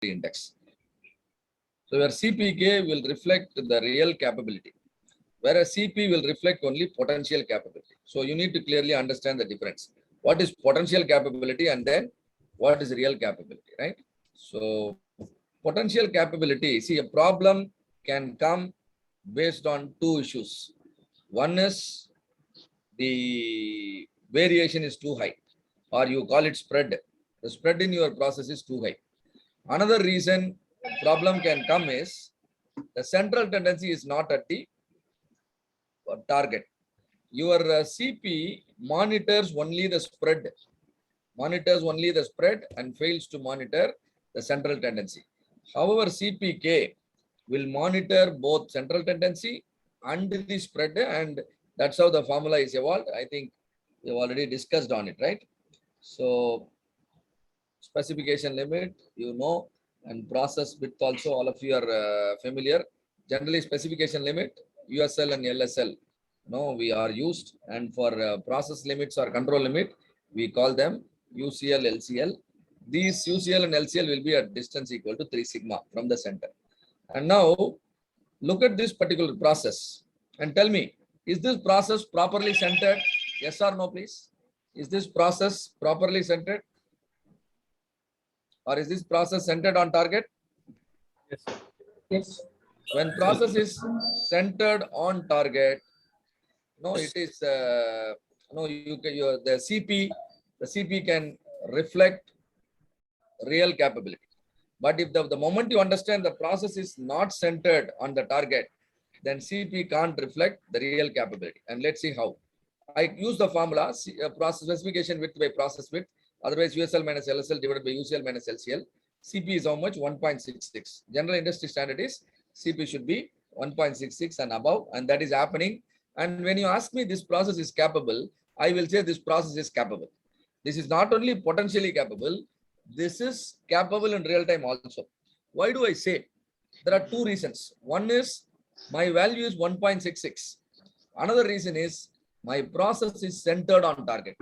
index. So your CPK will reflect the real capability, whereas CP will reflect only potential capability. So you need to clearly understand the difference. What is potential capability and then what is real capability, right? So potential capability, see, a problem can come based on two issues. One is the variation is too high, or you call it spread. The spread in your process is too high. Another reason problem can come is the central tendency is not at the target. Your CP monitors only the spread, and fails to monitor the central tendency. However, CPK will monitor both central tendency and the spread, and that's how the formula is evolved. I think we've already discussed on it, right? So specification limit, and process width also, all of you are familiar. Generally, specification limit, USL and LSL, we are used, and for process limits or control limit, we call them UCL, LCL. These UCL and LCL will be at distance equal to 3 sigma from the center. And now look at this particular process and tell me, is this process properly centered? Yes or no, please? Is this process properly centered? Or is this process centered on target? Yes. Yes. When process is centered on target, it is the CP can reflect real capability. But if the moment you understand the process is not centered on the target, then CP can't reflect the real capability. And let's see how. I use the formula process specification width by process width. Otherwise, USL minus LSL divided by UCL minus LCL. CP is how much? 1.66. General industry standard is CP should be 1.66 and above, and that is happening. And when you ask me this process is capable, I will say this process is capable. This is not only potentially capable, this is capable in real time also. Why do I say? There are two reasons. One is my value is 1.66. Another reason is my process is centered on target,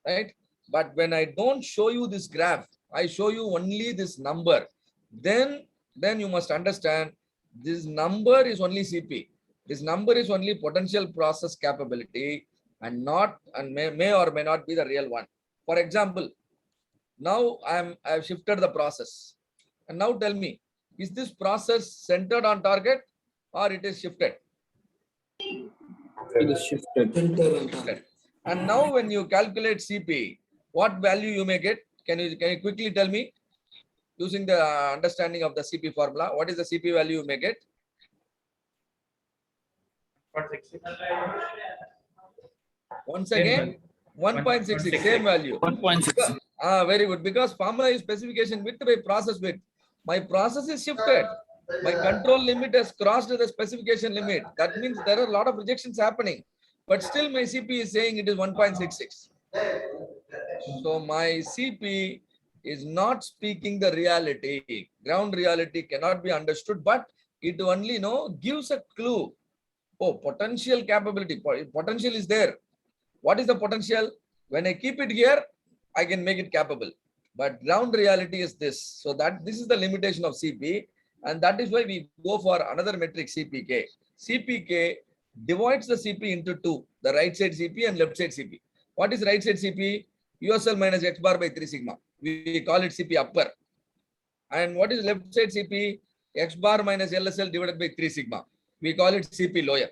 right? But when I don't show you this graph, I show you only this number, then you must understand this number is only CP. This number is only potential process capability and may or may not be the real one. For example, now I've shifted the process. And now tell me, is this process centered on target or it is shifted? It is shifted. And now when you calculate CP, what value you may get? Can you quickly tell me, using the understanding of the CP formula, what is the CP value you may get? Once again, 1.66, same value. 1.6. Very good. Because formula is specification width by process width. My process is shifted. My control limit has crossed the specification limit. That means there are a lot of rejections happening. But still my CP is saying it is 1.66. So my CP is not speaking the reality. Ground reality cannot be understood, but it only gives a clue. Oh, potential capability. Potential is there. What is the potential? When I keep it here, I can make it capable. But ground reality is this. So this is the limitation of CP. And that is why we go for another metric, CPK. CPK divides the CP into two, the right side CP and left side CP. What is right side CP? USL minus X bar by 3 sigma. We call it CP upper. And what is left side CP? X bar minus LSL divided by 3 sigma. We call it CP lower.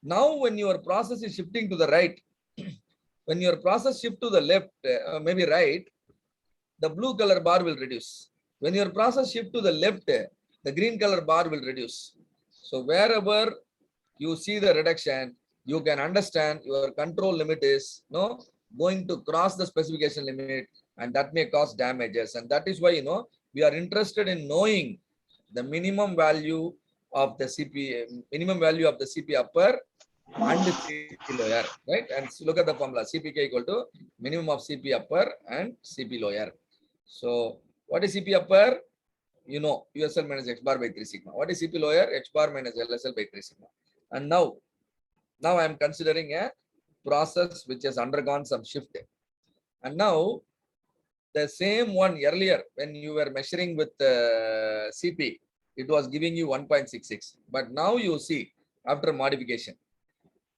Now, when your process is shifting to the right, when your process shift to the left, maybe right, the blue color bar will reduce. When your process shift to the left, the green color bar will reduce. So wherever you see the reduction, you can understand your control limit is going to cross the specification limit, and that may cause damages. And that is why we are interested in knowing the minimum value of the CP upper and CP lower, right? And look at the formula, CPK equal to minimum of CP upper and CP lower. So what is CP upper? USL minus X bar by 3 sigma. What is CP lower? X bar minus LSL by 3 sigma. And now I am considering a process which has undergone some shift. And now the same one earlier when you were measuring with CP, it was giving you 1.66. But now you see after modification,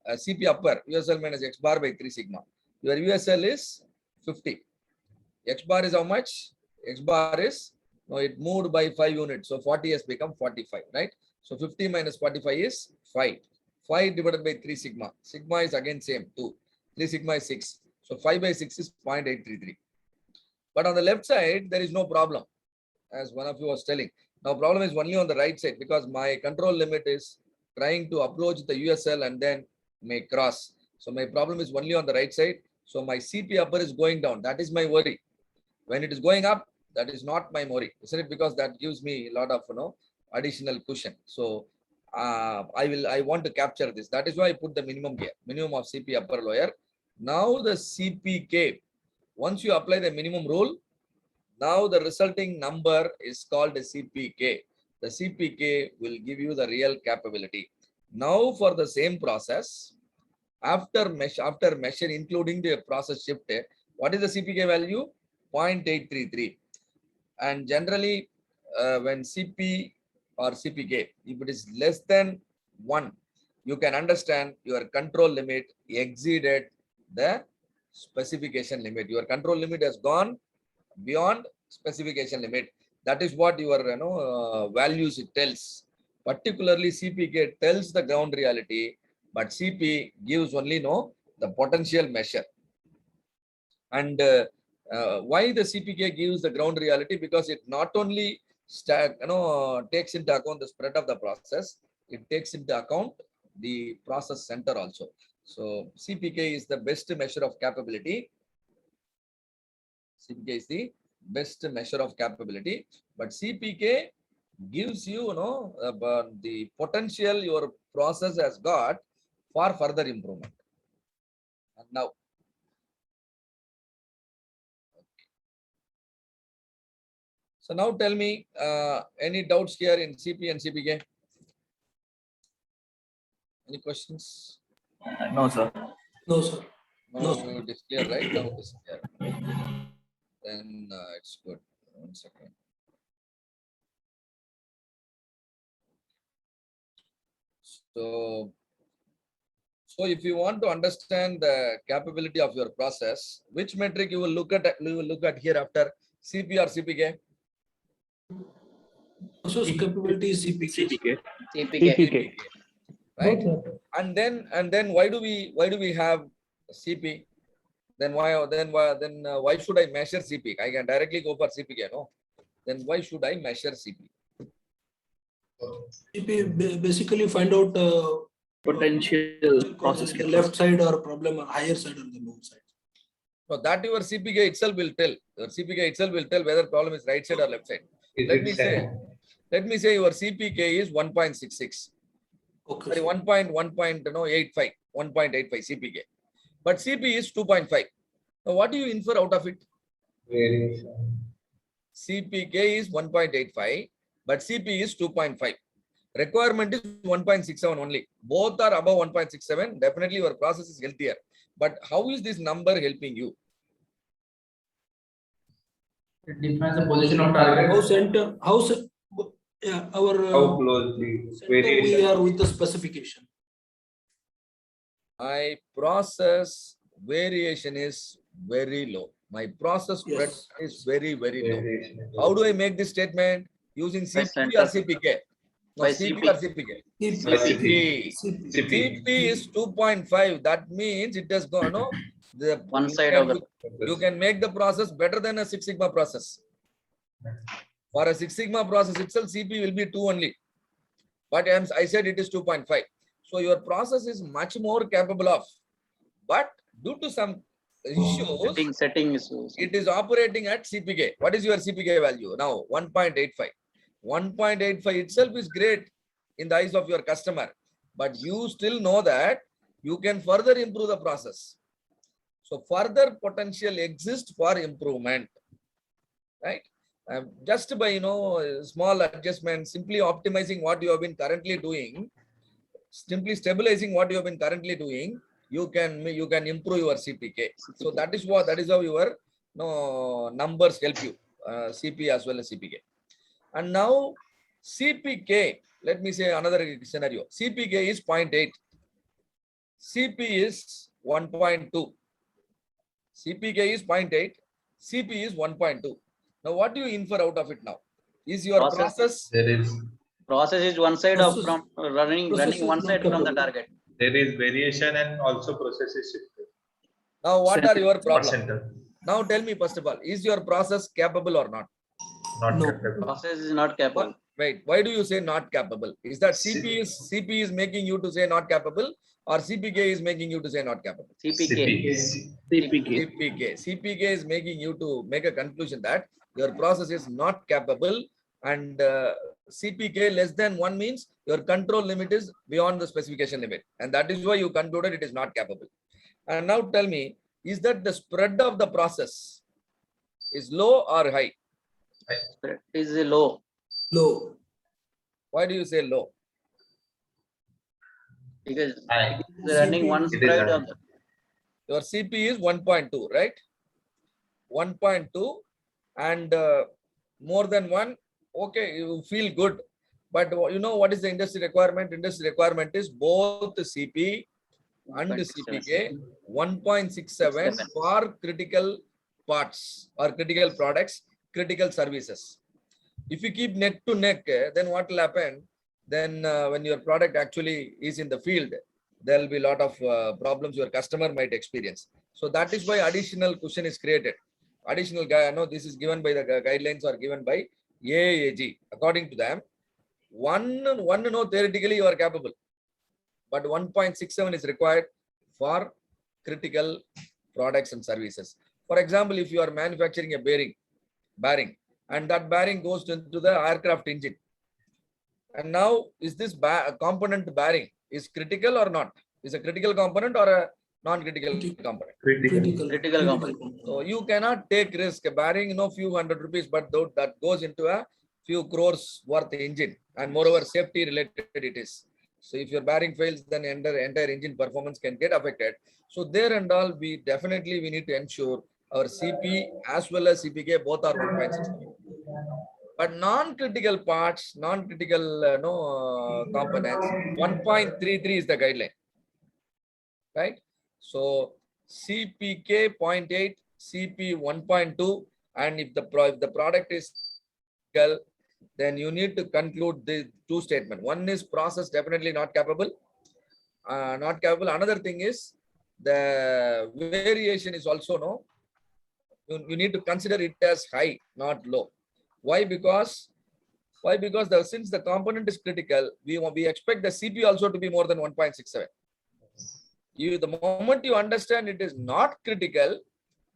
CP upper, USL minus X bar by 3 sigma. Your USL is 50. X bar is how much? X bar is, no, it moved by 5 units. So 40 has become 45, right? So 50 minus 45 is 5. 5 divided by 3 sigma. Sigma is again same, 2. 3 sigma is 6. So 5 by 6 is 0.833. But on the left side, there is no problem. As one of you was telling. Now problem is only on the right side because my control limit is trying to approach the USL and then may cross. So my problem is only on the right side. So my CP upper is going down. That is my worry. When it is going up, that is not my worry, isn't it? Because that gives me a lot of additional cushion. So I want to capture this. That is why I put the minimum here, minimum of CP upper lower. Now the CPK, once you apply the minimum rule, now the resulting number is called a CPK. The CPK will give you the real capability. Now for the same process, after measure including the process shift, what is the CPK value? 0.833. And generally when CP or CPK, if it is less than 1, you can understand your control limit exceeded the specification limit. Your control limit has gone beyond specification limit. That is what your values it tells. Particularly CPK tells the ground reality, but CP gives only the potential measure. And why the CPK gives the ground reality? Because it not only takes into account the spread of the process, it takes into account the process center also. So CPK is the best measure of capability. CPK is the best measure of capability, but CPK gives you, the potential your process has got for further improvement. And now, so now tell me any doubts here in CP and CPK? Any questions? No, sir. No, sir. No, it is clear, right? Now it is clear. Then it's good. 1 second. So if you want to understand the capability of your process, which metric you will look at? You will look at here after CP or CPK? Process capability is CPK. CPK. Right? And then why do we have CP? Then why should I measure CP? I can directly go for CPK, no? Then why should I measure CP? CP basically find out Potential process the left side or problem or higher side or the low side. So that your CPK itself will tell. Your CPK itself will tell whether problem is right side or left side. Let me say your CPK is 1.66. Okay. Sorry, 1.85 CPK. But CP is 2.5. Now what do you infer out of it? CPK is 1.85, but CP is 2.5. Requirement is 1.67 only. Both are above 1.67. Definitely your process is healthier. But how is this number helping you? It defines the position of target. Our How closely center we are with the specification. My process variation is very low. My process spread is very, very low. How do I make this statement? Using CP or CPK? No, CP or CPK? CP. CP is 2.5. That means it has gone, no? One side of the You can make the process better than a Six Sigma process. For a Six Sigma process itself, CP will be 2 only. But I said it is 2.5. So your process is much more capable of. But due to some issues, setting issues. it is operating at CPK. What is your CPK value? Now, 1.85. 1.85 itself is great in the eyes of your customer. But you still know that you can further improve the process. So further potential exists for improvement. Right? Just by small adjustments, simply optimizing what you have been currently doing, simply stabilizing what you have been currently doing, you can improve your CPK. So that is how your no numbers help you, CP as well as CPK. And now CPK, let me say another scenario. CPK is 0.8. CP is 1.2. CPK is 0.8. CP is 1.2. Now, what do you infer out of it now? Is your process? There is Process is one side of Process- from running process is one not side from the capable. target. variation and also process is shifted. Now, what are your Not problem? center. Now, tell me first of all, is your process capable or not? Not No. capable. Process is not capable. Wait, why do you say not capable? Is that CP is making you to say not capable, or CPK is making you to say not capable? CPK. CPK is making you to make a conclusion that your process is not capable, and CPK less than 1 means your control limit is beyond the specification limit, and that is why you concluded it is not capable. And now tell me, is that the spread of the process is low or high? It is low. Low. Why do you say low? Because High. it is running one It is side high. of the Your CP is 1.2, right? 1.2, and more than 1, okay, you feel good. But you know what is the industry requirement? Industry requirement is both CP and 1.67. CPK 1.67 for critical parts or critical products, critical services. If you keep neck to neck, then what will happen? Then when your product actually is in the field, there will be a lot of problems your customer might experience. So that is why additional cushion is created. Additional guy, I know this is given by the guidelines or given by AAG. According to them, one no, theoretically you are capable, but 1.67 is required for critical products and services. For example, if you are manufacturing a bearing, and that bearing goes into the aircraft engine, and now is this component bearing is critical or not? Is a critical component or a non-critical component? Critical component. So you cannot take risk. A bearing, few hundred rupees, but though that goes into a few crores worth engine, and moreover safety related it is. So if your bearing fails, then entire engine performance can get affected. So there and all, we need to ensure our CP as well as CPK both are 1.6. But non-critical parts, non-critical components, 1.33 is the guideline, right? So CPK 0.8, CP 1.2, and if the product is critical, then you need to conclude the two statements. One is process definitely not capable. Another thing is the variation is also no. You need to consider it as high, not low. Why? Because since the component is critical, we expect the CP also to be more than 1.67. The moment you understand it is not critical,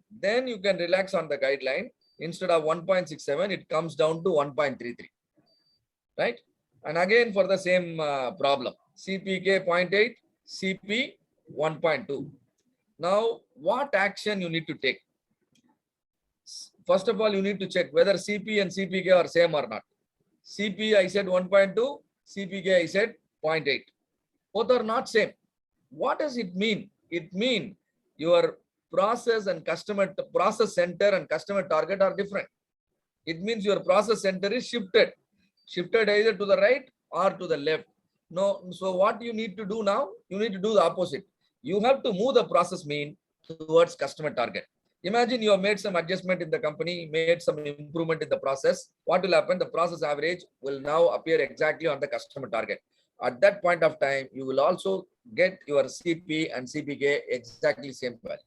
then you can relax on the guideline. Instead of 1.67, it comes down to 1.33, right? And again for the same problem, CPK 0.8, CP 1.2. Now, what action you need to take? First of all, you need to check whether CP and CPK are same or not. CP I said 1.2, CPK I said 0.8. Both are not same. What does it mean? It means your process center and customer target are different. It means your process center is shifted either to the right or to the left. No, so what you need to do now? You need to do the opposite. You have to move the process mean towards customer target. Imagine you have made some adjustment in the company, made some improvement in the process. What will happen? The process average will now appear exactly on the customer target. At that point of time, you will also get your CP and CPK exactly same value.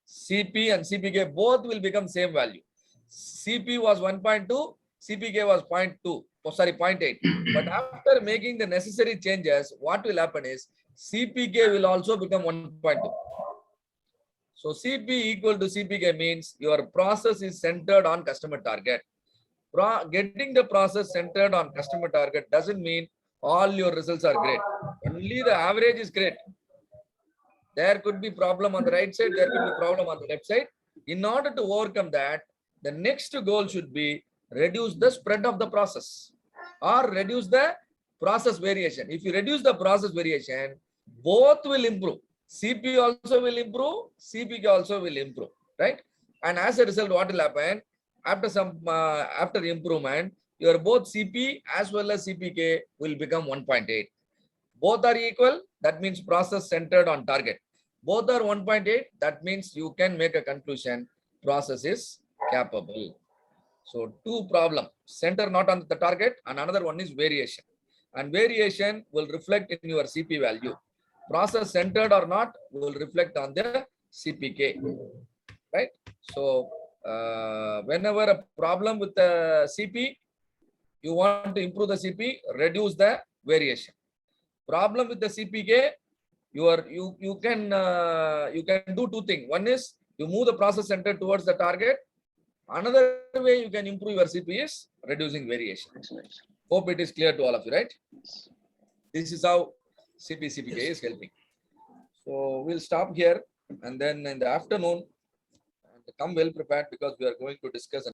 CP and CPK both will become same value. CP was 1.2, CPK was 0.8. But after making the necessary changes, what will happen is CPK will also become 1.2. So CP equal to CPK means your process is centered on customer target. Getting the process centered on customer target doesn't mean all your results are great. Only the average is great. There could be problem on the right side, there could be problem on the left side. In order to overcome that, the next goal should be reduce the spread of the process or reduce the process variation. If you reduce the process variation, both will improve. CP also will improve, CPK also will improve. right? And as a result, what will happen after some after improvement, your both CP as well as CPK will become 1.8. Both are equal. That means process centered on target. Both are 1.8. That means you can make a conclusion. Process is capable. So two problems, center not on the target, and another one is variation. And variation will reflect in your CP value. Process centered or not will reflect on the CPK, right? So whenever a problem with the CP, you want to improve the CP, reduce the variation. Problem with the CPK, you can do two things. One is you move the process center towards the target. Another way you can improve your CP is reducing variation. Excellent. Hope it is clear to all of you, right? This is how CPK is helping. So we'll stop here, and then in the afternoon, come well prepared because we are going to discuss